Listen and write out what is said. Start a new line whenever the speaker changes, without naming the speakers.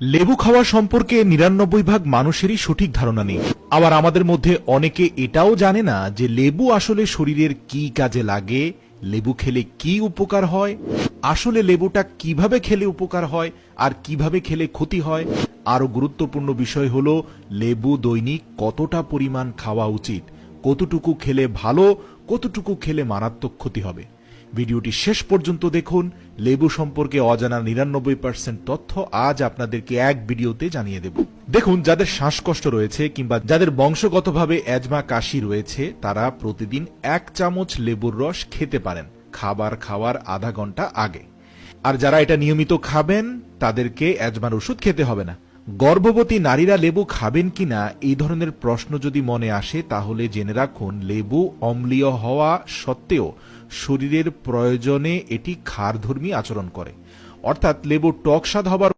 লেবু খাওয়া সম্পর্কে ৯৯% মানুষেরই সঠিক ধারণা নেই। আবার আমাদের মধ্যে অনেকে এটাও জানে না যে লেবু আসলে শরীরের কি কাজে লাগে, লেবু খেলে কি উপকার হয়, আসলে লেবুটা কিভাবে খেলে উপকার হয় আর কিভাবে খেলে ক্ষতি হয়। আরো গুরুত্বপূর্ণ বিষয় হলো লেবু দৈনিক কতটা পরিমাণ খাওয়া উচিত, কতটুকু খেলে ভালো, কতটুকু খেলে মারাত্মক ক্ষতি হবে। ভিডিওটি শেষ পর্যন্ত দেখুন। লেবু সম্পর্কে অজানা ৯৯% তথ্য আজ আপনাদেরকে এক ভিডিওতে জানিয়ে দেব। দেখুন, যাদের শ্বাসকষ্ট রয়েছে কিংবা যাদের বংশগতভাবে অ্যাজমা কাশি রয়েছে তারা প্রতিদিন ১ চামচ লেবুর রস খেতে পারেন খাবার খাওয়ার আধা ঘন্টা আগে। আর যারা এটা নিয়মিত খাবেন তাদেরকে অ্যাজমার ওষুধ খেতে হবে না। গর্ভবতী নারীরা লেবু খাবেন কিনা এই ধরনের প্রশ্ন যদি মনে আসে তাহলে জেনে রাখুন, লেবু অম্লীয় হওয়া সত্ত্বেও শরীরের প্রয়োজনে এটি ক্ষারধর্মী আচরণ করে। অর্থাৎ লেবু টক স্বাদ হবার